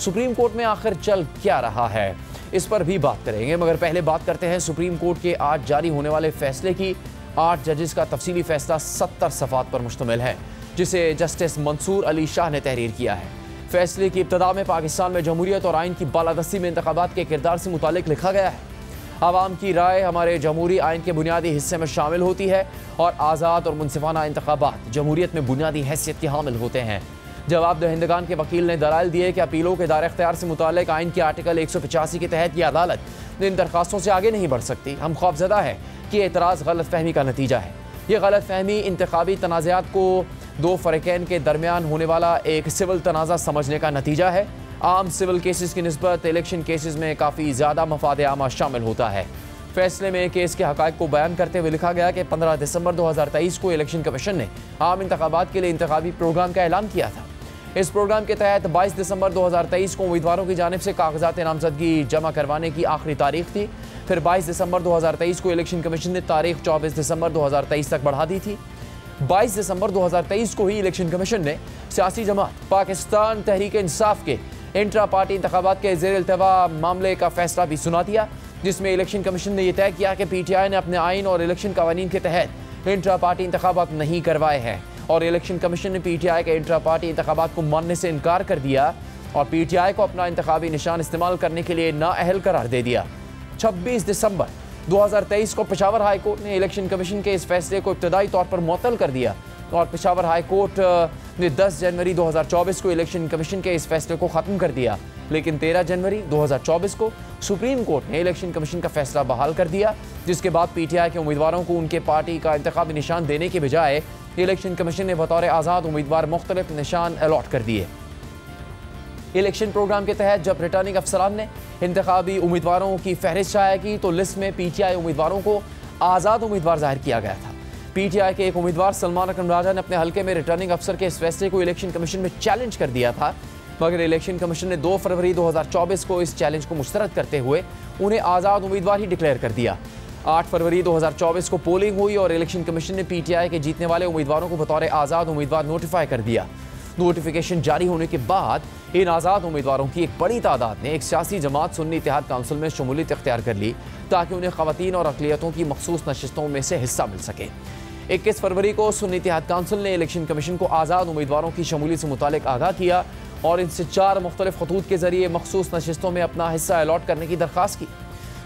Supreme court में आखिर चल क्या रहा है, इस पर भी बात करेंगे, मगर पहले बात करते हैं सुप्रीम कोर्ट के आज जारी होने वाले फैसले की। 8 जजेस का तफसीली फैसला 70 सफ़ात पर मुश्तमिल है, जिसे जस्टिस मंसूर अली शाह ने तहरीर किया है। फैसले की इब्तदा में पाकिस्तान में जमहूरियत और आइन की बालादस्ती में इंतखाबात के किरदार से मुतालिक लिखा गया है। आवाम की राय हमारे जमहूरी आइन के बुनियादी हिस्से में शामिल होती है और आज़ाद और मुनसिफाना इंतखाबात जमहूरियत में बुनियादी हैसियत के हामिल होते हैं। जवाब दहिंदगान के वकील ने दलाइल दिए कि अपीलों के दायरे इख्तियार से मुतालिक आइन के आर्टिकल 185 के तहत यह अदालत इन दरखास्तों से आगे नहीं बढ़ सकती। हम खौफजदा है कि एतराज़ गलत फहमी का नतीजा है। ये गलत फहमी इंतखाबी तनाज़ात को दो फ़रीक़ैन के दरमियान होने वाला एक सिविल तनाज़ा समझने का नतीजा है। आम सिविल केसेस की निस्बत इलेक्शन केसेस में काफ़ी ज़्यादा मफाद आमा शामिल होता है। फैसले में केस के हक़ाइक़ को बयान करते हुए लिखा गया कि 15 दिसंबर 2023 को इलेक्शन कमीशन ने आम इंतखाबात के लिए इंतखाबी प्रोग्राम का ऐलान किया था। इस प्रोग्राम के तहत 22 दिसंबर 2023 को उम्मीदवारों की जानिब से कागजात नामजदगी जमा करवाने की आखिरी तारीख थी। फिर 22 दिसंबर 2023 को इलेक्शन कमीशन ने तारीख 24 दिसंबर 2023 तक बढ़ा दी थी। 22 दिसंबर 2023 को ही इलेक्शन कमीशन ने सियासी जमात पाकिस्तान तहरीक इंसाफ के इंट्रा पार्टी इंतखाबात के ज़ेर इल्तवा मामले का फैसला भी सुना दिया, जिसमें इलेक्शन कमीशन ने यह तय किया कि PTI ने अपने आइन और इलेक्शन कवानीन के तहत इंट्रा पार्टी इंतखाबात नहीं करवाए हैं और इलेक्शन कमीशन ने PTI के इंट्रा पार्टी इंतखाबात को मानने से इनकार कर दिया और PTI को अपना इंतखाबी निशान इस्तेमाल करने के लिए नाअहल करार दे दिया। 26 दिसंबर 2023 को पेशावर हाई कोर्ट ने इलेक्शन कमीशन के इस फैसले को इब्तदाई तौर पर मुअत्तल कर दिया और पेशावर हाई कोर्ट ने 10 जनवरी 2024 को इलेक्शन कमीशन के इस फैसले को ख़त्म कर दिया। लेकिन 13 जनवरी 2024 को सुप्रीम कोर्ट ने इलेक्शन कमीशन का फैसला बहाल कर दिया, जिसके बाद PTI के उम्मीदवारों को उनके पार्टी का इंतखाबी निशान देने के बजाय इलेक्शन कमीशन ने बतौर आज़ाद उम्मीदवार मुख्तलिफ निशान अलॉट कर दिए। इलेक्शन प्रोग्राम के तहत जब रिटर्निंग अफसरान ने इंतखाबी उम्मीदवारों की फहरिस्त शाया की तो लिस्ट में PTI उम्मीदवारों को आज़ाद उम्मीदवार जाहिर किया गया था। PTI के एक उम्मीदवार सलमान अकरम राजा ने अपने हल्के में रिटर्निंग अफसर के इस फैसले को इलेक्शन कमीशन में चैलेंज कर दिया था, मगर इलेक्शन कमीशन ने 2 फरवरी 2024 को इस चैलेंज को मुस्तरद करते हुए उन्हें आज़ाद उम्मीदवार ही डिक्लेयर कर दिया। 8 फरवरी 2024 को पोलिंग हुई और इलेक्शन कमीशन ने PTI के जीतने वाले उम्मीदवारों को बतौर आज़ाद उम्मीदवार नोटिफाई कर दिया। नोटिफिकेशन जारी होने के बाद इन आज़ाद उम्मीदवारों की एक बड़ी तादाद ने एक सियासी जमात सुन्नी इत्तेहाद काउंसिल में शमूलियत इख्तियार कर ली ताकि उन्हें ख़वातीन और अक़लियतों की मखसूस नशिस्तों में से हिस्सा मिल सके। 21 फरवरी को सुन्नी इत्तेहाद काउंसिल ने इलेक्शन कमीशन को आज़ाद उम्मीदवारों की शमूलियत से मुतालिक आगाह किया और इनसे 4 मुख्तलिफ खतूत के जरिए मखसूस नशिस्तों में अपना हिस्सा अलॉट करने की दरख्वास्त की।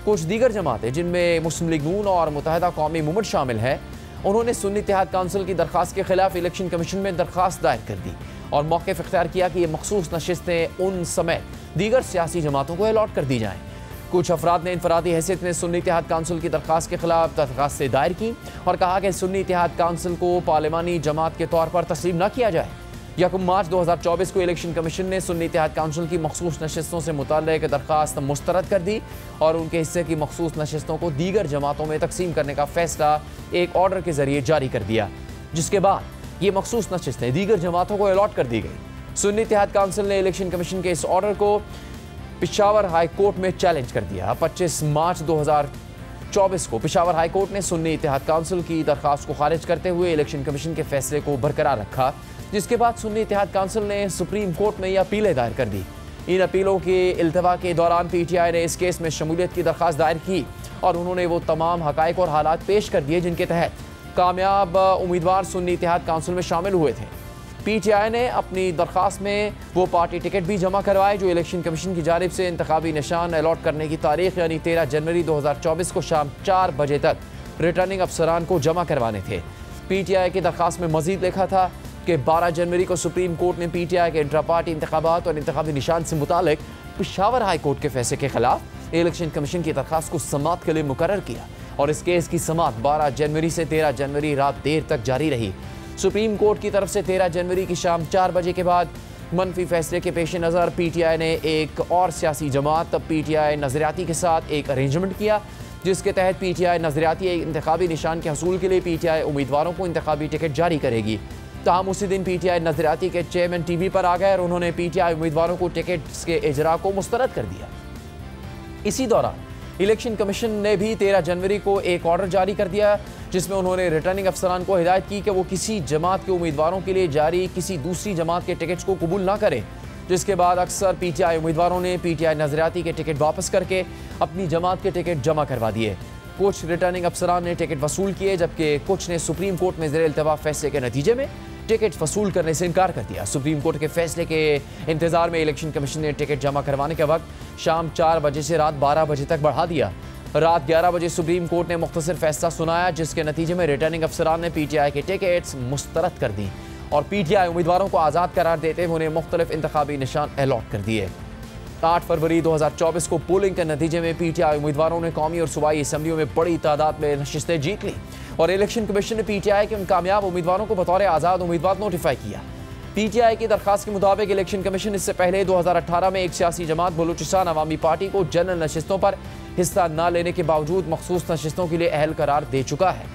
कुछ दीगर जमातें, जिनमें मुस्लिम लीग नून और मुत्तहिदा कौमी मूवमेंट शामिल है, उन्होंने सुन्नी इत्तेहाद काउंसिल की दरख्वास्त के खिलाफ इलेक्शन कमीशन में दरख्वास्त दायर कर दी और मौक़िफ़ इख्तियार किया कि ये मखसूस नशिस्तें उन समेत दीगर सियासी जमातों को अलॉट कर दी जाएँ। कुछ अफराद ने इनफरादी हैसियत में सुन्नी इत्तेहाद काउंसिल की दरख्वास्त के खिलाफ दरख्वास्तें दायर की और कहा कि सुन्नी इत्तेहाद काउंसिल को पार्लिमानी जमात के तौर पर तस्लीम न किया जाए। 1 मार्च 2024 को इलेक्शन कमीशन ने सुन्नी इत्तेहाद काउंसिल की मखसूस नशिस्तों से मुताल्लिक़ दरख्वास्त मुस्तरद कर दी और उनके हिस्से की मखसूस नशिस्तों को दीगर जमातों में तकसीम करने का फैसला एक ऑर्डर के जरिए जारी कर दिया, जिसके बाद ये मखसूस नशिस्तें दीगर जमातों को अलॉट कर दी गई। सुन्नी इत्तेहाद काउंसिल ने इलेक्शन कमीशन के इस ऑर्डर को पेशावर हाई कोर्ट में चैलेंज कर दिया। 25 मार्च 2024 को पेशावर हाई कोर्ट ने सुन्नी इत्तेहाद काउंसिल की दरख्वास्त को खारिज करते हुए इलेक्शन कमीशन के फैसले को बरकरार रखा, जिसके बाद सुन्नी इत्तेहाद काउंसिल ने सुप्रीम कोर्ट में ये अपीलें दायर कर दी। इन अपीलों के इल्तवा के दौरान PTI ने इस केस में शमूलियत की दरख्वास्त दायर की और उन्होंने वो तमाम हक़ाइक़ और हालात पेश कर दिए जिनके तहत कामयाब उम्मीदवार सुन्नी इत्तेहाद काउंसिल में शामिल हुए थे। PTI ने अपनी दरख्वास्त में वो पार्टी टिकट भी जमा करवाए जो इलेक्शन कमीशन की जानिब से इंतखाबी निशान अलॉट करने की तारीख यानी 13 जनवरी 2024 को शाम 4 बजे तक रिटर्निंग अफसरान को जमा करवाने थे। PTI की दरख्वास्त में मजीद लिखा था कि 12 जनवरी को सुप्रीम कोर्ट ने PTI के इंट्रा पार्टी इंतखाबात और इंतखाबी निशान से मुतालिक पेशावर हाई कोर्ट के फैसले के खिलाफ इलेक्शन कमीशन की दरख्वास्त को समाअत के लिए मुकर्रर किया और इस केस की समाअत 12 जनवरी से 13 जनवरी रात देर तक जारी रही। सुप्रीम कोर्ट की तरफ से 13 जनवरी की शाम 4 बजे के बाद मनफी फैसले के पेश नज़र PTI ने एक और सियासी जमात PTI नज़रियाती के साथ एक अरेंजमेंट किया, जिसके तहत PTI नज़रियाती इंतखाबी निशान के हसूल के लिए PTI उम्मीदवारों को इंतखाबी टिकट जारी करेगी। ताहम उसी दिन PTI नज़रियाती के चेयरमैन TV पर आ गए और उन्होंने PTI उम्मीदवारों को टिकट्स के इजरा को मुस्तरद कर दिया। इसी दौरान इलेक्शन कमीशन ने भी 13 जनवरी को एक ऑर्डर जारी कर दिया, जिसमें उन्होंने रिटर्निंग अफसरान को हिदायत की कि वो किसी जमात के उम्मीदवारों के लिए जारी किसी दूसरी जमात के टिकट्स को कबूल ना करें जिसके बाद अक्सर PTI उम्मीदवारों ने PTI नजरियाती के टिकट वापस करके अपनी जमात के टिकट जमा करवा दिए। कुछ रिटर्निंग अफसरान ने टिकट वसूल किए, जबकि कुछ ने सुप्रीम कोर्ट में ज़ेर इल्तवा फैसले के नतीजे में टिकट वसूल करने से इनकार कर दिया। सुप्रीम कोर्ट के फैसले के इंतजार में इलेक्शन कमीशन ने टिकट जमा करवाने का वक्त शाम 4 बजे से रात 12 बजे तक बढ़ा दिया। रात 11 बजे सुप्रीम कोर्ट ने मुख्तसर फैसला सुनाया, जिसके नतीजे में रिटर्निंग अफसरान ने PTI के टिकट्स मुस्तरद कर दी और PTI उम्मीदवारों को आज़ाद करार देते हुए उन्हें मुख्तलिफ इंतखाबी निशान अलॉट कर दिए। 8 फरवरी 2024 को पोलिंग के नतीजे में PTI उम्मीदवारों ने कौमी और सूबाई असम्बलियों में बड़ी तादाद में नशिस्तें जीत ली और इलेक्शन कमीशन ने PTI के उन कामयाब उम्मीदवारों को बतौर आज़ाद उम्मीदवार नोटिफाई किया। PTI की दरखास्त के मुताबिक इलेक्शन कमीशन इससे पहले 2018 में एक सियासी जमात बलूचिस्तान अवामी पार्टी को जनरल नशिस्तों पर हिस्सा न लेने के बावजूद मखसूस नशिस्तों के लिए अहल करार दे चुका है।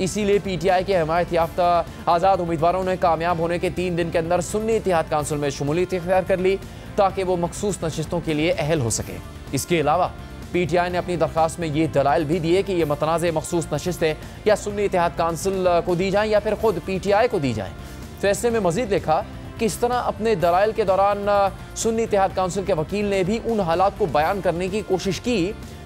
इसीलिए PTI के हमायत याफ्ता आज़ाद उम्मीदवारों ने कामयाब होने के 3 दिन के अंदर सुन्नी इत्तेहाद काउंसिल में शमूलियत इख्तियार कर ली ताकि वो मखसूस नशिस्तों के लिए अहल हो सके। इसके अलावा PTI ने अपनी दरखास्त में ये दलाइल भी दिए कि ये मतनाज़ मखसूस नशिस्तें या सुन्नी इत्तेहाद काउंसिल को दी जाएँ या फिर खुद PTI को दी जाएँ। फैसले में मजीद लिखा कि इस तरह अपने दलाइल के दौरान सुन्नी इत्तेहाद काउंसिल के वकील ने भी उन हालात को बयान करने की कोशिश की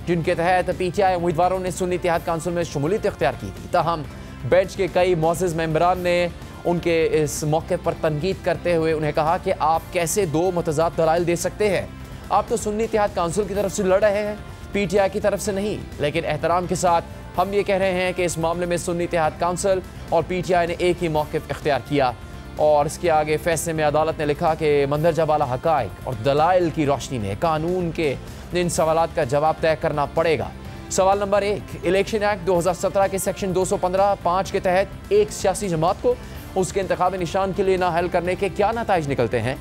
जिनके तहत PTI उम्मीदवारों ने सुन्नी इत्तेहाद काउंसिल में शमूलियत इख्तियार की थी। ताहम बेंच के कई मुअज़्ज़ज़ मेंबरान ने उनके इस मौके पर तनकीद करते हुए उन्हें कहा कि आप कैसे 2 मुतज़ाद दलाइल दे सकते हैं। आप तो सुन्नी इत्तेहाद काउंसिल की तरफ से लड़ रहे हैं, PTI की तरफ से नहीं। लेकिन एहतराम के साथ हम ये कह रहे हैं कि इस मामले में सुन्नी इत्तेहाद काउंसिल और PTI ने एक ही मौक़िफ़ इख्तियार किया। और इसके आगे फैसले में अदालत ने लिखा कि मंदरजा वाला हक़ाइक़ और दलाइल की रोशनी में कानून के इन सवालात का जवाब तय करना पड़ेगा। सवाल नंबर 1, इलेक्शन एक्ट 2017 के सेक्शन 215(5) के तहत एक सियासी जमात को उसके इंतखाबी निशान के लिए नाअहल करने के क्या नताइज निकलते हैं?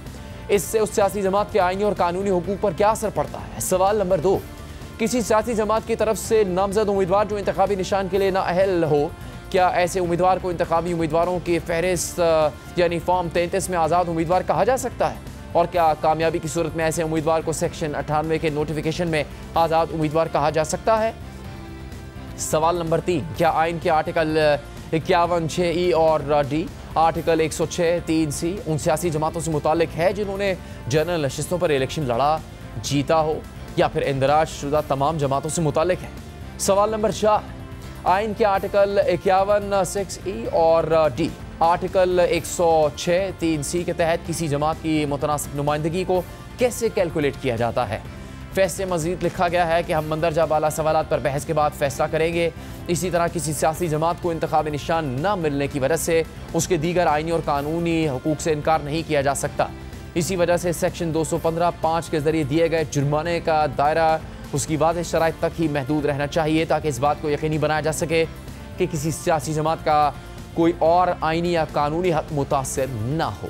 इससे उस सियासी जमात के आईनी और कानूनी हुकूक पर क्या असर पड़ता है? सवाल नंबर 2, किसी सियासी जमात की तरफ से नामजद उम्मीदवार जो इंतखाबी निशान के लिए नाअहल हो, क्या ऐसे उम्मीदवार को इंतखाबी उम्मीदवारों की फहरिस्त यानी फॉर्म 33 में आज़ाद उम्मीदवार कहा जा सकता है? और क्या कामयाबी की सूरत में ऐसे उम्मीदवार को सेक्शन 98 के नोटिफिकेशन में आज़ाद उम्मीदवार कहा जा सकता है? सवाल नंबर 3, क्या आइन के आर्टिकल 51(6)(e) और D, आर्टिकल 106(3)(c) उन सियासी जमातों से मुतालिक है जिन्होंने जनरल नशिस्तों पर इलेक्शन लड़ा, जीता हो, या फिर इंदराज शुदा तमाम जमातों से मुतालिक है? सवाल नंबर 4, आइन के आर्टिकल 51(6)(e) और D, आर्टिकल 106(3)(c) के तहत किसी जमात की मुतनासिब नुमाइंदगी को कैसे कैलकुलेट किया जाता है? फैसले मजीद लिखा गया है कि हम मंदरजा बाला सवालात पर बहस के बाद फैसला करेंगे। इसी तरह किसी सियासी जमात को इंतखाबी निशान न मिलने की वजह से उसके दीगर आइनी और कानूनी हुकूक से इनकार नहीं किया जा सकता। इसी वजह से सेक्शन 215(5) के ज़रिए दिए गए जुर्माने का दायरा उसकी वाज़ेह शराइत तक ही महदूद रहना चाहिए ताकि इस बात को यकीनी बनाया जा सके कि किसी सियासी जमात का कोई और आइनी या कानूनी हक मुतासर ना हो।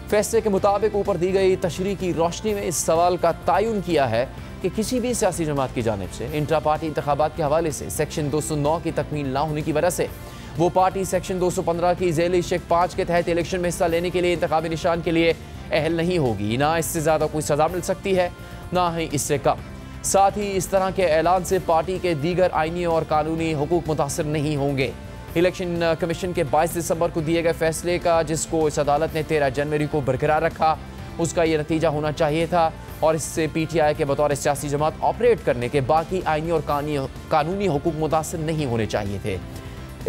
फैसले के मुताबिक ऊपर दी गई तशरीह की रोशनी में इस सवाल का तयन किया है कि किसी भी सियासी जमात की जानिब से इंट्रा पार्टी इंतखाबात के हवाले से सेक्शन 209 की तकमील ना होने की वजह से वो पार्टी सेक्शन 215 की ज़ैली शेख 5 के तहत इलेक्शन में हिस्सा लेने के लिए इंतखाबी निशान के लिए अहल नहीं होगी। ना इससे ज़्यादा कोई सज़ा मिल सकती है, ना ही इससे कम। साथ ही इस तरह के ऐलान से पार्टी के दीगर आइनी और कानूनी हुकूक मुतासर नहीं होंगे। इलेक्शन कमीशन के 22 दिसंबर को दिए गए फैसले का, जिसको इस अदालत ने 13 जनवरी को बरकरार रखा, उसका ये नतीजा होना चाहिए था और इससे PTI के बतौर सियासी जमात ऑपरेट करने के बाकी आइनी और कानूनी हुकूक मुतासर नहीं होने चाहिए थे।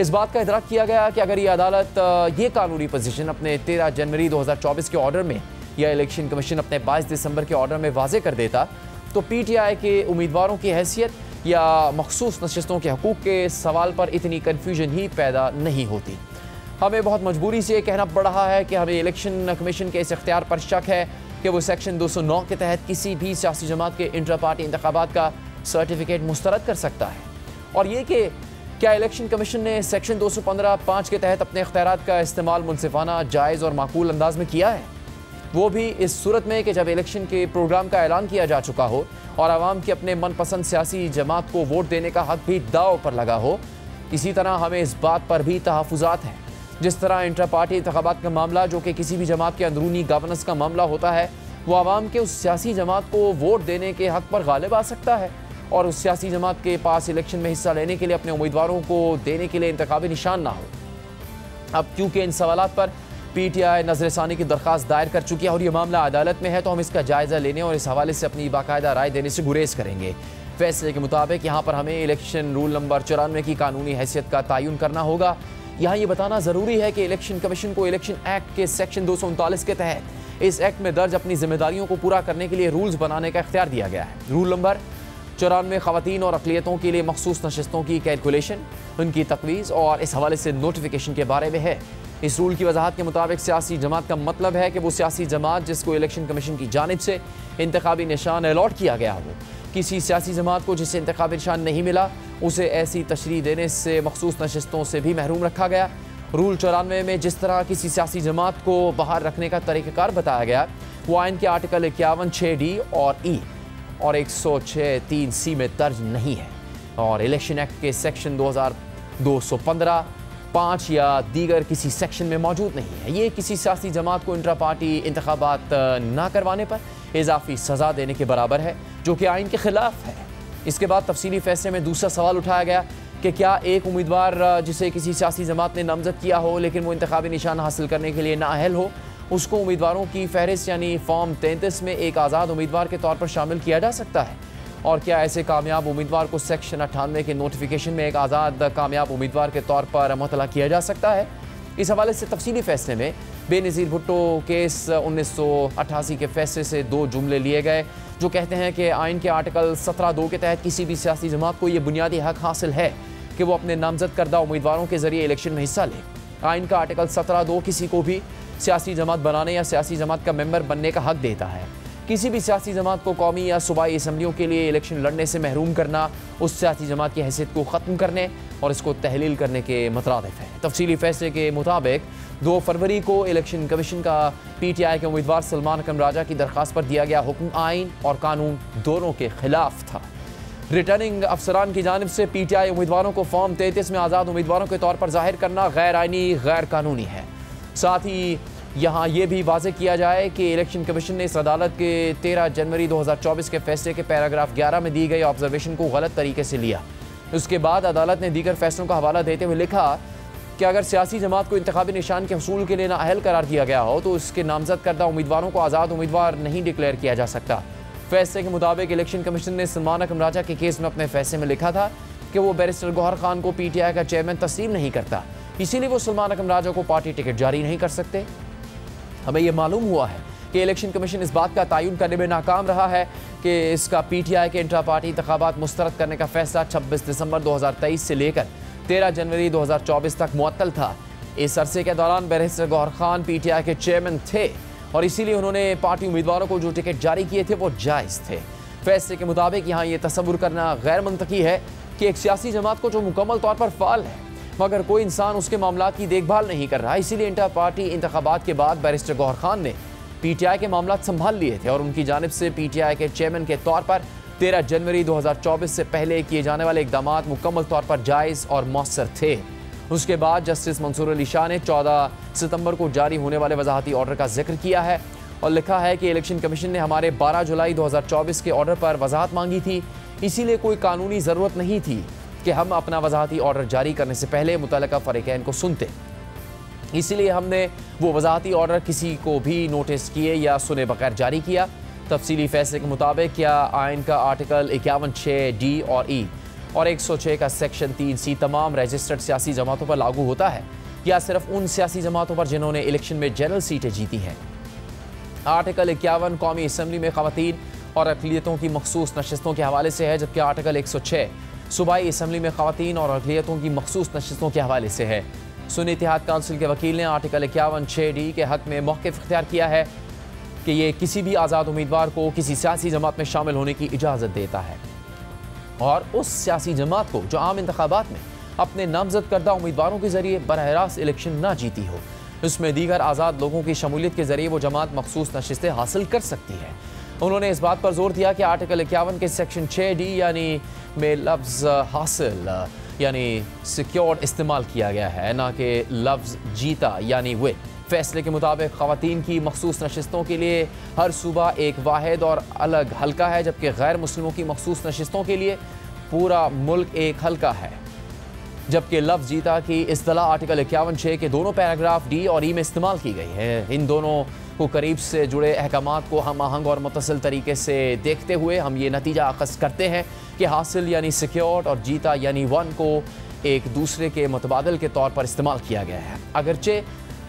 इस बात का इदराक किया गया कि अगर ये अदालत ये कानूनी पोजीशन अपने 13 जनवरी 2024 के ऑर्डर में या इलेक्शन कमीशन अपने 22 दिसंबर के ऑर्डर में वाज़े कर देता तो PTI के उम्मीदवारों की हैसियत या मखसूस नशिस्तों के हकूक़ के सवाल पर इतनी कन्फ्यूजन ही पैदा नहीं होती। हमें बहुत मजबूरी से कहना पड़ रहा है कि हमें इलेक्शन कमीशन के इस इख्तियार पर शक है कि वो सेक्शन 209 के तहत किसी भी सियासी जमात के इंट्रा पार्टी इंतखाबात का सर्टिफिकेट मुस्तरद कर सकता है। और ये कि क्या इलेक्शन कमीशन ने सेक्शन 215(5) के तहत अपने इख्तियारात का इस्तेमाल मुनसिफाना, जायज़ और माकूल अंदाज में किया है, वो भी इस सूरत में कि जब इलेक्शन के प्रोग्राम का ऐलान किया जा चुका हो और आवाम की अपने मनपसंद सियासी जमात को वोट देने का हक भी दाव पर लगा हो। इसी तरह हमें इस बात पर भी तहफ़्फ़ुज़ात हैं, जिस तरह इंट्रा पार्टी इंतखाबात का मामला, जो कि किसी भी जमात के अंदरूनी गवर्नेंस का मामला होता है, वो आवाम के उस सियासी जमात को वोट देने के हक पर गालिब आ सकता है और उस सियासी जमात के पास इलेक्शन में हिस्सा लेने के लिए अपने उम्मीदवारों को देने के लिए इंतखाबी निशान ना हो। अब क्योंकि इन सवालात पर PTI नजरसानी की दरख्वास्त दायर कर चुकी है और ये मामला अदालत में है, तो हम इसका जायजा लेने और इस हवाले से अपनी बाकायदा राय देने से गुरेज करेंगे। फैसले के मुताबिक यहाँ पर हमें इलेक्शन रूल नंबर 94 की कानूनी हैसियत का तयन करना होगा। यहाँ ये बताना ज़रूरी है कि इलेक्शन कमीशन को इलेक्शन एक्ट के सेक्शन 239 के तहत इस एक्ट में दर्ज अपनी जिम्मेदारियों को पूरा करने के लिए रूल्स बनाने का इख्तियार दिया गया है। रूल नंबर 94 ख़वातीन और अक़लियतों के लिए मखसूस नशिस्तों की कैलकुलेशन, उनकी तकवीज़ और इस हवाले से नोटिफिकेशन के बारे में है। इस रूल की वजाहत के मुताबिक सियासी जमात का मतलब है कि वो सियासी जमात जिसको इलेक्शन कमीशन की जानिब से इंतखाबी निशान अलॉट किया गया हो। किसी सियासी जमात को जिसे इंतखाबी निशान नहीं मिला उसे ऐसी तशरीह देने से मखसूस नशिस्तों से भी महरूम रखा गया। रूल 94 में जिस तरह किसी सियासी जमात को बाहर रखने का तरीक़ाकार बताया गया वो आइन के आर्टिकल 51 6D और E और 106 3C में दर्ज नहीं है और इलेक्शन एक्ट के सेक्शन 2215 5 या दीगर किसी सेक्शन में मौजूद नहीं है। ये किसी सियासी जमात को इंट्रा पार्टी इंतखाबात ना करवाने पर इजाफी सज़ा देने के बराबर है, जो कि आइन के खिलाफ है। इसके बाद तफसीली फैसले में दूसरा सवाल उठाया गया कि क्या एक उम्मीदवार जिसे किसी सियासी जमात ने नामजद किया हो लेकिन वो इंतखाबी निशान हासिल करने के लिए नाअहल हो, उसको उम्मीदवारों की फहरिस्त यानी फॉर्म 33 में एक आज़ाद उम्मीदवार के तौर पर शामिल किया जा सकता है? और क्या ऐसे कामयाब उम्मीदवार को सेक्शन 98 के नोटिफिकेशन में एक आज़ाद कामयाब उम्मीदवार के तौर पर मुतला किया जा सकता है? इस हवाले से तफसीली फैसले में बेनज़ीर भुट्टो केस 1988 के फैसले से 2 जुमले लिए गए जो कहते हैं कि आइन के आर्टिकल 17(2) के तहत किसी भी सियासी जमात को यह बुनियादी हक हासिल है कि वो अपने नामजद करदा उम्मीदवारों के जरिए इलेक्शन में हिस्सा ले। आइन का आर्टिकल 17(2) किसी को भी सियासी जमात बनाने या सियासी जमात का मेंबर बनने का हक देता है। किसी भी सियासी जमात को कौमी या सूबाई असम्बलियों के लिए इलेक्शन लड़ने से महरूम करना उस सियासी जमात की हैसियत को ख़त्म करने और इसको तहलील करने के मुतरादिफ है। तफसीली फैसले के मुताबिक 2 फरवरी को इलेक्शन कमीशन का PTI के उम्मीदवार सलमान अकरम राजा की दरख्वास्त पर दिया गया हुक्म आइन और कानून दोनों के खिलाफ था। रिटर्निंग अफसरान की जानिब से PTI उम्मीदवारों को फॉर्म 33 में आज़ाद उम्मीदवारों के तौर पर जाहिर करना गैर आइनी गैर कानूनी है। साथ ही यहाँ ये भी वाज़ेह किया जाए कि इलेक्शन कमीशन ने इस अदालत के 13 जनवरी 2024 के फैसले के पैराग्राफ 11 में दी गई ऑब्जर्वेशन को गलत तरीके से लिया। उसके बाद अदालत ने दीगर फैसलों का हवाला देते हुए लिखा कि अगर सियासी जमात को इंतखाबी निशान के हसूल के लिए नाअहल करार दिया गया हो तो उसके नामजद करदा उम्मीदवारों को आज़ाद उम्मीदवार नहीं डिक्लेयर किया जा सकता। फैसले के मुताबिक इलेक्शन कमीशन ने सलमान अकरम राजा के केस में अपने फैसले में लिखा था कि वो बैरिस्टर गौहर खान को PTI का चेयरमैन तस्लीम नहीं करता, इसीलिए वो सलमान अकरम राजा को पार्टी टिकट जारी नहीं कर सकते। हमें यह मालूम हुआ है कि इलेक्शन कमीशन इस बात का तयन करने में नाकाम रहा है कि इसका PTI के इंट्रा पार्टी इंतखाबात मुस्तरद करने का फैसला 26 दिसंबर 2023 से लेकर 13 जनवरी 2024 तक मुअत्तल था। इस अरसे के दौरान बैरिस्टर गौहर खान PTI के चेयरमैन थे और इसीलिए उन्होंने पार्टी उम्मीदवारों को जो टिकट जारी किए थे वो जायज़ थे। फैसले के मुताबिक यहाँ ये तसव्वुर करना गैर मंतकी है कि एक सियासी जमात को जो मुकम्मल तौर पर फ़ाल है मगर कोई इंसान उसके मामलात की देखभाल नहीं कर रहा, इसीलिए इंटर पार्टी इंतखाबात के बाद बैरिस्टर गौहर खान ने PTI के मामलात संभाल लिए थे और उनकी जानिब से PTI के चेयरमैन के तौर पर 13 जनवरी 2024 से पहले किए जाने वाले इक़दाम मुकम्मल तौर पर जायज़ और मौसर थे। उसके बाद जस्टिस मंसूर अली शाह ने 14 सितंबर को जारी होने वाले वजाहती ऑर्डर का जिक्र किया है और लिखा है कि इलेक्शन कमीशन ने हमारे 12 जुलाई 2024 के ऑर्डर पर वजाहत मांगी थी, इसीलिए कोई कानूनी ज़रूरत नहीं थी कि हम अपना वजाहती ऑर्डर जारी करने से पहले मुतल्लिका फ़रीक़ैन को सुनते। इसीलिए हमने वो वजाहती ऑर्डर किसी को भी नोटिस किए या सुने बगैर जारी किया। तफसीली फैसले के मुताबिक क्या आइन का आर्टिकल 51 6D और E और 106 का सेक्शन 3C तमाम रजिस्टर्ड सियासी जमातों पर लागू होता है या सिर्फ उन सियासी जमातों पर जिन्होंने इलेक्शन में जनरल सीटें जीती हैं? आर्टिकल 51 कौमी असम्बली में ख़वातीन और अक़लियतों की मखसूस नशिस्तों के हवाले से है, जबकि आर्टिकल 106 सूबाई असम्बली में ख़वातीन और अक़लियतों की मखसूस नशिस्तों के हवाले से है। सुन्नी इत्तेहाद काउंसिल के वकील ने आर्टिकल 51 6D के हक़ में मौक़िफ़ इख्तियार किया है कि ये किसी भी आज़ाद उम्मीदवार को किसी सियासी जमात में शामिल होने की इजाज़त देता है और उस सियासी जमात को जो आम इंतखाबात में अपने नामजद करदा उम्मीदवारों के ज़रिए बरह रास्त इलेक्शन ना जीती हो, उसमें दीगर आज़ाद लोगों की शमूलियत के ज़रिए वो जमात मखसूस नशिस्तें हासिल कर सकती है। उन्होंने इस बात पर जोर दिया कि आर्टिकल 51 के सेक्शन 6D यानी में लफ्ज़ हासिल यानी सिक्योर्ड इस्तेमाल किया गया है, ना कि लफ्ज़ जीता यानी विन। फैसले के मुताबिक ख़वातीन की मखसूस नशिस्तों के लिए हर सूबा एक वाहिद और अलग हल्का है, जबकि गैर मुस्लिमों की मखसूस नशिस्तों के लिए पूरा मुल्क एक हल्का है। जबकि लफ्ज़ जीता की इस्तिलाह आर्टिकल 51(6) के दोनों पैराग्राफ डी और ई में इस्तेमाल की गई है। इन दोनों को करीब से जुड़े अहकामात को हम आहंग और मुतसिल तरीके से देखते हुए हम ये नतीजा अखज़ करते हैं कि हासिल यानी सिक्योर्ड और जीता यानी वन को एक दूसरे के मुतबादिल के तौर पर इस्तेमाल किया गया है। अगरचे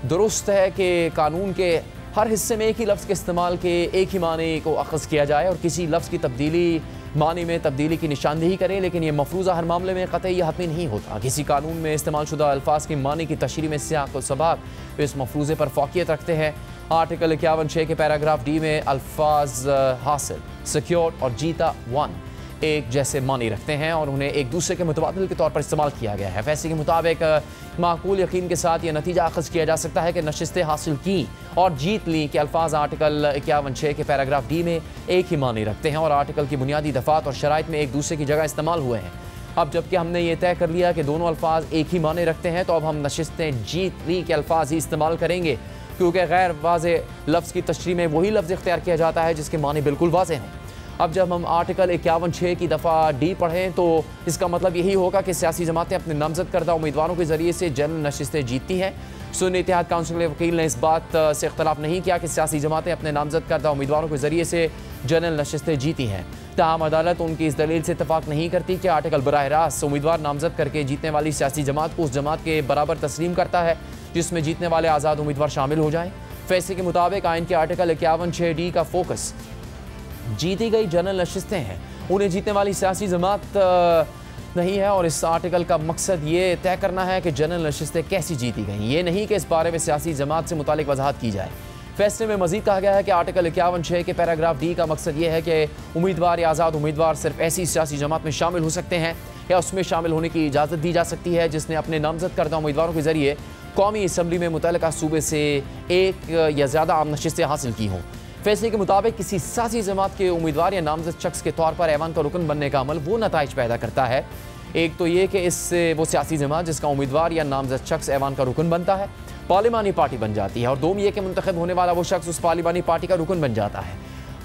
दुरुस्त है कि कानून के हर हिस्से में एक ही लफ्ज़ के इस्तेमाल के एक ही मानी को अखज़ किया जाए और किसी लफ्ज़ की तब्दीली मानी में तब्दीली की निशानदेही करें, लेकिन ये मफरूज़ा हर मामले में क़तई यह हतमी नहीं होता। किसी कानून में इस्तेमाल शुदा अल्फाज की मानी की तशरीह में सियाक़ व सबाक़ इस मफरूज़े पर फ़ौक़ियत रखते हैं। आर्टिकल 51(6) के पैराग्राफ डी में अल्फाज हासिल, सिक्योर्ड और जीता वन एक जैसे मानी रखते हैं और उन्हें एक दूसरे के मुतबादिल के तौर पर इस्तेमाल किया गया है। फैसले के मुताबिक माकूल यकीन के साथ यह नतीजा अखज़ किया जा सकता है कि नशिस्तें हासिल की और जीत ली कि अल्फाज आर्टिकल 51(6) के पैराग्राफ डी में एक ही मानी रखते हैं और आर्टिकल की बुनियादी दफ़ात और शराइत में एक दूसरे की जगह इस्तेमाल हुए हैं। अब जबकि हमने ये तय कर लिया कि दोनों अल्फाज एक ही माने रखते हैं, तो अब हम नशिस्तें जीत ली के अल्फाज ही इस्तेमाल करेंगे, क्योंकि गैर वाज़े लफ्ज़ की तशरीह में वही लफ्ज़ इख्तियार किया जाता है जिसके माने बिल्कुल वाज़े हों। अब जब हम आर्टिकल 51(6) की दफ़ा डी पढ़ें तो इसका मतलब यही होगा कि सियासी जमातें अपने नामज़द करदा उम्मीदवारों के ज़रिए से जनरल नशिस्तें जीतती हैं। सुन्नी इत्तेहाद काउंसिल के वकील ने इस बात से इख्तलाफ नहीं किया कि सियासी जमातें अपने नामज़द करदा उम्मीदवारों के ज़रिए से जनरल नशिस्तें जीती हैं। ताहम अदालत उनकी इस दलील से इत्तफाक नहीं करती कि आर्टिकल बराह रास्त उम्मीदवार नामज़द करके जीतने वाली सियासी जमात को उस जमात के बराबर तस्लीम करता है जिसमें जीतने वाले आज़ाद उम्मीदवार शामिल हो जाएँ। फैसले के मुताबिक आइन के आर्टिकल 51(6)D का फोकस जीती गई जनरल नशिस्तें हैं, उन्हें जीतने वाली सियासी जमात नहीं है। और इस आर्टिकल का मकसद ये तय करना है कि जनरल नशिस्तें कैसी जीती गई, ये नहीं कि इस बारे में सियासी जमात से मुतालिक वजाहत की जाए। फैसले में मजीद कहा गया है कि आर्टिकल 51(6) के पैराग्राफ डी का मकसद ये है कि उम्मीदवार या आज़ाद उम्मीदवार सिर्फ ऐसी सियासी जमात में शामिल हो सकते हैं या उसमें शामिल होने की इजाज़त दी जा सकती है जिसने अपने नामज़द करदा उम्मीदवारों के ज़रिए कौमी असम्बली में मुतल्लिका सूबे से एक या ज़्यादा आम नशिस्तें हासिल की हों। फैसले के मुताबिक किसी सियासी जमात के उम्मीदवार या नामज़द शख्स के तौर पर ऐवान का रुकन बनने का अमल वो नताइज पैदा करता है। एक तो ये कि इससे वो सियासी जमात जिसका उम्मीदवार या नामज़द शख्स ऐवान का रुकन बनता है पार्लिमानी पार्टी बन जाती है, और दोम ये कि मुंतखब होने वाला वो शख्स उस पार्लिमानी पार्टी का रुकन बन जाता है।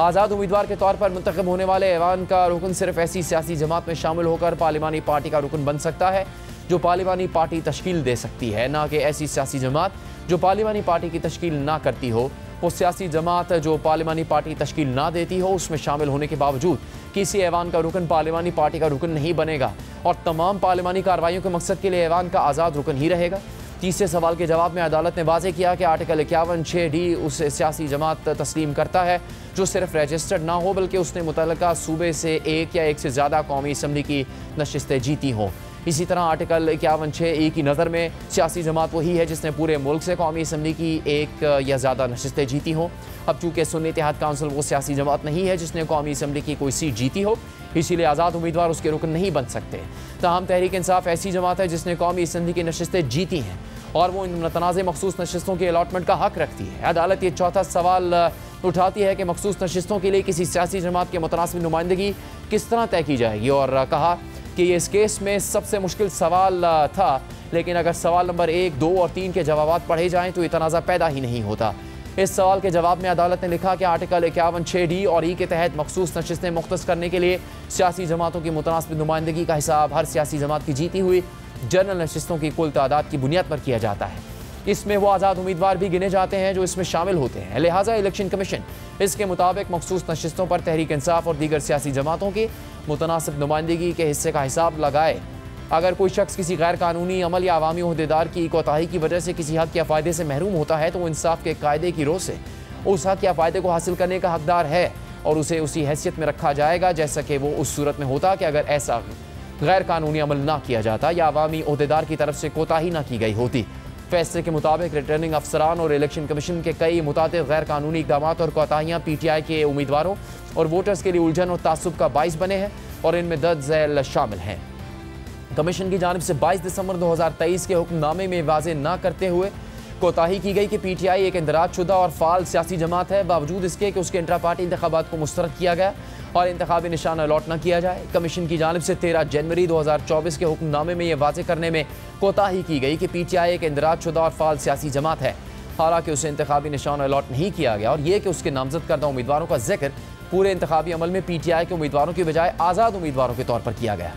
आज़ाद उम्मीदवार के तौर पर मुंतखब होने वाले ऐवान का रुकन सिर्फ ऐसी सियासी जमात में शामिल होकर पार्लिमानी पार्टी का रुकन बन सकता है जो पार्लिमानी पार्टी तश्कील दे सकती है, ना कि ऐसी सियासी जमात जो पार्लिमानी पार्टी की तश्कील ना करती हो। वो सियासी जमात जो पार्लिमानी पार्टी तश्कील ना देती हो उसमें शामिल होने के बावजूद किसी ऐवान का रुकन पार्लिमानी पार्टी का रुकन नहीं बनेगा और तमाम पार्लिमानी कार्रवाइयों के मकसद के लिए ऐवान का आज़ाद रुकन ही रहेगा। तीसरे सवाल के जवाब में अदालत ने वाज़ेह किया कि आर्टिकल 51(6)D उस सियासी जमात तस्लीम करता है जो सिर्फ रजिस्टर्ड ना हो बल्कि उसने मुतल्लिका सूबे से एक या एक से ज़्यादा कौमी असम्बली की नशिस्तें जीती हों। इसी तरह आर्टिकल 51(6)E की नज़र में सियासी जमात वही है जिसने पूरे मुल्क से कौमी असम्बली की एक या ज़्यादा नशिस्तें जीती हों। अब चूँकि सुन्नी इत्तेहाद काउंसिल वो सियासी जमात नहीं है जिसने कौमी असम्बली की कोई सीट जीती हो, इसीलिए आज़ाद उम्मीदवार उसके रुकन नहीं बन सकते। ताहम तहरीक इंसाफ ऐसी जमात है जिसने कौमी असम्बली की नशिस्तें जीती हैं और वो इन मुतनाज़ मखसूस नशिस्तों की अलॉटमेंट का हक रखती है। अदालत ये चौथा सवाल उठाती है कि मखसूस नशिस्तों के लिए किसी सियासी जमात के मुतनासिब नुमाइंदगी किस तरह तय की जाएगी, और कहा कि ये इस केस में सबसे मुश्किल सवाल था, लेकिन अगर सवाल नंबर 1, 2 और 3 के जवाब पढ़े जाएँ तो ये तनाज़ा पैदा ही नहीं होता। इस सवाल के जवाब में अदालत ने लिखा कि आर्टिकल 51(6)D और E के तहत मखसूस नशिस्तें मुख्तस करने के लिए सियासी जमातों की मुतनासिब नुमाइंदगी का हिसाब हर सियासी जमात की जीती हुई जनरल नशिस्तों की कुल तादाद की बुनियाद पर किया जाता है। इसमें वो आज़ाद उम्मीदवार भी गिने जाते हैं जो इसमें शामिल होते हैं। लिहाजा इलेक्शन कमीशन इसके मुताबिक मखसूस नशिस्तों पर तहरीक इंसाफ और दीगर सियासी जमातों की मुतनासिब नुमाइंदगी के हिस्से का हिसाब लगाए। अगर कोई शख्स किसी गैर कानूनी अमल या अवामी ओहदेदार की कोताही की वजह से किसी हक या फ़ायदे से महरूम होता है तो वो इंसाफ के कायदे की रोह से उस हक या फ़ायदे को हासिल करने का हकदार है और उसे उसी हैसियत में रखा जाएगा जैसा कि वो उस सूरत में होता कि अगर ऐसा गैर कानूनी अमल ना किया जाता या अवामी ओहदेदार की तरफ से कोताही ना की गई होती। फैसले के मुताबिक रिटर्निंग अफसरान और इलेक्शन कमीशन के कई मुताबिक गैर कानूनी इक़दाम और कोताहियाँ PTI के उम्मीदवारों और वोटर्स के लिए उलझन और तासुब का बाइस बने हैं और इनमें दर्ज झैल शामिल हैं। कमीशन की जानिब से 22 दिसंबर 2023 के हुक्मनामे में वाज़ेह ना करते हुए कोताही की गई कि PTI एक इंदराजशुदा और फाल सियासी जमात है, बावजूद इसके कि उसके इंट्रा पार्टी इंतखाबात को मुस्तरद किया गया और इंतखाबी निशान अलॉट न किया जाए। कमीशन की जानिब से 13 जनवरी 2024 के हुक्मनामे में यह वाज़ेह करने में कोताही की गई कि PTI एक इंदराजशुदा और फाल सियासी जमात है, हालांकि उसे इंतखाबी निशान अलॉट नहीं किया गया और यह कि उसके नामजद करदा उम्मीदवारों का जिक्र पूरे इंतखाबी अमल में PTI के उम्मीदवारों की बजाय आज़ाद उम्मीदवारों के तौर पर किया गया।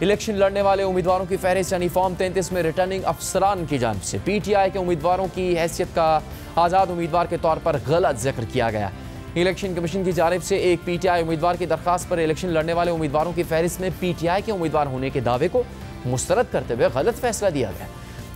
इलेक्शन लड़ने वाले उम्मीदवारों की फहरिस्त यानी फॉर्म 33 में रिटर्निंग अफसरान की जानिब से PTI के उम्मीदवारों की हैसियत का आज़ाद उम्मीदवार के तौर पर गलत जिक्र किया गया। इलेक्शन कमीशन की जानिब से एक PTI उम्मीदवार की दरख्वास्त पर इलेक्शन लड़ने वाले उम्मीदवारों की फहरिस्त में PTI के उम्मीदवार होने के दावे को मुस्तरद करते हुए गलत फैसला दिया गया।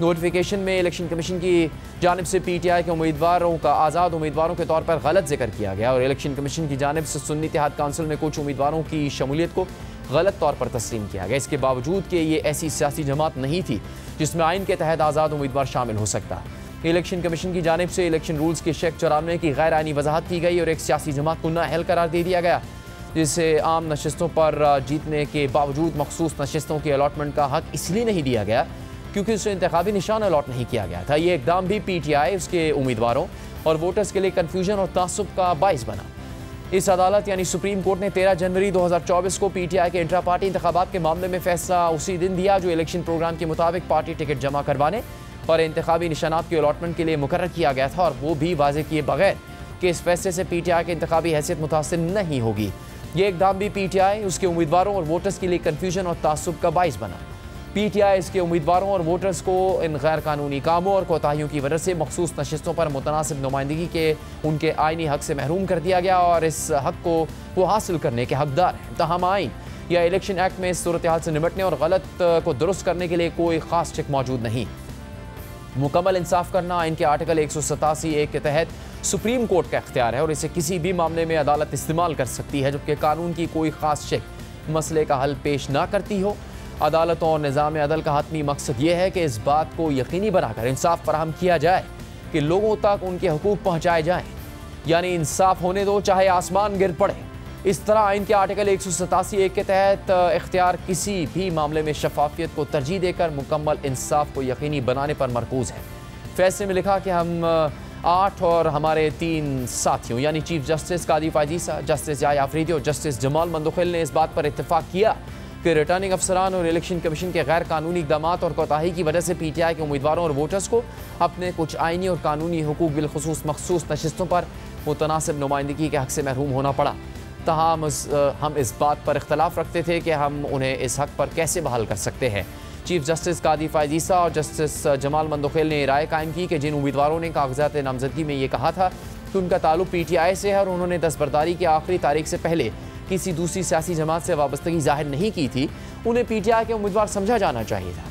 नोटिफिकेशन में इलेक्शन कमीशन की जानिब से PTI के उम्मीदवारों का आज़ाद उम्मीदवारों के तौर पर गलत जिक्र किया गया और इलेक्शन कमीशन की जानिब से सुन्नी इत्तेहाद काउंसिल में कुछ उम्मीदवारों की शमूलियत को गलत तौर पर तस्लीम किया गया। इसके बावजूद कि ये ऐसी सियासी जमात नहीं थी जिसमें आइन के तहत आज़ाद उम्मीदवार शामिल हो सकता। इलेक्शन कमीशन की जानिब से इलेक्शन रूल्स की शेख 94 की गैर आइनी वजाहत की गई और एक सियासी जमात को नाअहल करार दे दिया गया, जिसे आम नशस्तों पर जीतने के बावजूद मखसूस नशस्तों के अलॉटमेंट का हक इसलिए नहीं दिया गया क्योंकि उसे इंतखाबी निशान अलॉट नहीं किया गया था। ये इकदाम भी PTI, उसके उम्मीदवारों और वोटर्स के लिए कन्फ्यूजन और तासुब का बाइस बना। इस अदालत यानी सुप्रीम कोर्ट ने 13 जनवरी 2024 को PTI के इंट्रा पार्टी इंतखाबात के मामले में फैसला उसी दिन दिया जो इलेक्शन प्रोग्राम के मुताबिक पार्टी टिकट जमा करवाने और इंतखाबी निशानात के अलॉटमेंट के लिए मुकर्रर किया गया था, और वो भी वाजे किए बगैर कि इस फैसले से PTI की इंतखाबी हैसियत मुतासिर नहीं होगी। ये इकदाम भी PTI, उसके उम्मीदवारों और वोटर्स के लिए कन्फ्यूजन और तासुब का बाइस बना। PTI इसके उम्मीदवारों और वोटर्स को इन गैर कानूनी कामों और कोताहियों की वजह से मखसूस नशस्तों पर मुतनासिब नुमाइंदगी के उनके आइनी हक से महरूम कर दिया गया और इस हक को वो हासिल करने के हकदार हैं। तहम आइन या इलेक्शन एक्ट में इस सूरत हाल से निपटने और गलत को दुरुस्त करने के लिए कोई ख़ास चेक मौजूद नहीं। मुकम्मल इंसाफ करना आइन के आर्टिकल 187(1) के तहत सुप्रीम कोर्ट का इख्तियार है और इसे किसी भी मामले में अदालत इस्तेमाल कर सकती है, जबकि कानून की कोई ख़ास चेक मसले का हल पेश ना करती हो। अदालतों और निज़ाम अदल का हतमी मकसद ये है कि इस बात को यकीनी बनाकर इंसाफ फराहम किया जाए कि लोगों तक उनके हुकूक पहुँचाए जाएँ, यानी इंसाफ होने दो चाहे आसमान गिर पड़े। इस तरह आइन के आर्टिकल 187(1) के तहत इख्तियार किसी भी मामले में शफाफियत को तरजीह देकर मुकम्मल इंसाफ को यकीनी बनाने पर मरकूज़ है। फैसले में लिखा कि हम 8 और हमारे 3 साथियों यानी चीफ जस्टिस कादी फायजीसा, जस्टिस जाय आफरीदी और जस्टिस जमाल मंदोखिल ने इस बात पर इत्तेफाक किया कि रिटर्निंग अफसरान और इलेक्शन कमीशन के गैर कानूनी इक़दामात और कोताही की वजह से PTI के उम्मीदवारों और वोटर्स को अपने कुछ आइनी और कानूनी हुकूक बिलखुसूस मखसूस नशस्तों पर मुतनासिब नुमाइंदगी के हक से महरूम होना पड़ा। तहम हम इस बात पर इख्तलाफ रखते थे कि हम उन्हें इस हक पर कैसे बहाल कर सकते हैं। चीफ जस्टिस कादी फायजीसा और जस्टिस जमाल मंदोखिल ने राय कायम की कि जिन उम्मीदवारों ने कागजात नामजदगी में ये कहा था कि उनका ताल्लुक PTI से है और उन्होंने दस्तबरदारी की आखिरी तारीख से पहले किसी दूसरी सियासी जमात से वाबस्तगी जाहिर नहीं की थी, उन्हें PTI के उम्मीदवार समझा जाना चाहिए था।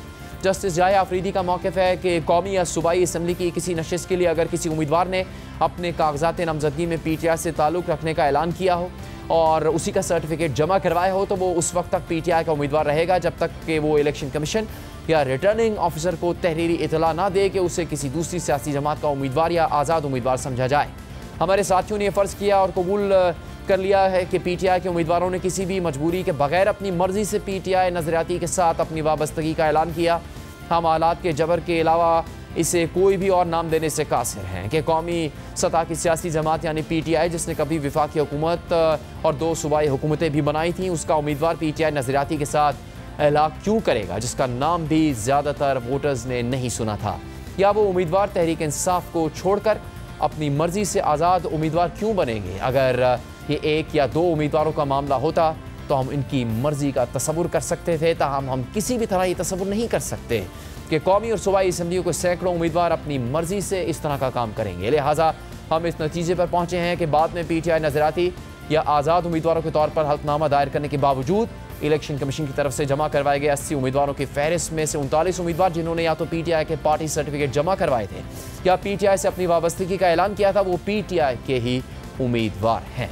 जस्टिस जाय आफरीदी का मौक़िफ़ है कि कौमी या सूबाई असम्बली की किसी नशिस्त के लिए अगर किसी उम्मीदवार ने अपने कागजात नामजदगी में PTI से ताल्लुक़ रखने का ऐलान किया हो और उसी का सर्टिफिकेट जमा करवाया हो तो वो उस वक्त तक PTI का उम्मीदवार रहेगा जब तक कि वो इलेक्शन कमीशन या रिटर्निंग ऑफिसर को तहरीरी इतला ना दे कि उसे किसी दूसरी सियासी जमात का उम्मीदवार या आज़ाद उम्मीदवार समझा जाए। हमारे साथियों ने यह फ़र्ज़ किया और कबूल कर लिया है कि PTI के उम्मीदवारों ने किसी भी मजबूरी के बगैर अपनी मर्जी से PTI नज़रियाती के साथ अपनी वाबस्तगी का ऐलान किया। हम हालात के जबर के अलावा इसे कोई भी और नाम देने से कासिर हैं कि कौमी सतह की सियासी जमात यानी PTI, जिसने कभी वफाकी हुकूमत और 2 सूबाई हुकूमतें भी बनाई थीं, उसका उम्मीदवार PTI नज़रियाती के साथ ऐलान क्यों करेगा जिसका नाम भी ज़्यादातर वोटर्स ने नहीं सुना था, या वो उम्मीदवार तहरीक इंसाफ को छोड़कर अपनी मर्जी से आज़ाद उम्मीदवार क्यों बनेंगे। अगर ये 1 या 2 उम्मीदवारों का मामला होता तो हम इनकी मर्जी का तसव्वुर कर सकते थे, ताहम हम किसी भी तरह ये तसव्वुर नहीं कर सकते कि कौमी और सूबाई असम्बलियों को सैकड़ों उम्मीदवार अपनी मर्जी से इस तरह का काम करेंगे। लिहाजा हम इस नतीजे पर पहुँचे हैं कि बाद में PTI नज़राती या आज़ाद उम्मीदवारों के तौर पर हल्फनामा दायर करने के बावजूद इलेक्शन कमीशन की तरफ से जमा करवाए गए 80 उम्मीदवारों की फहरिस्त में से 39 उम्मीदवार जिन्होंने या तो PTI के पार्टी सर्टिफिकेट जमा करवाए थे या PTI से अपनी वाबस्तगी का ऐलान किया था, वो PTI के ही उम्मीदवार हैं।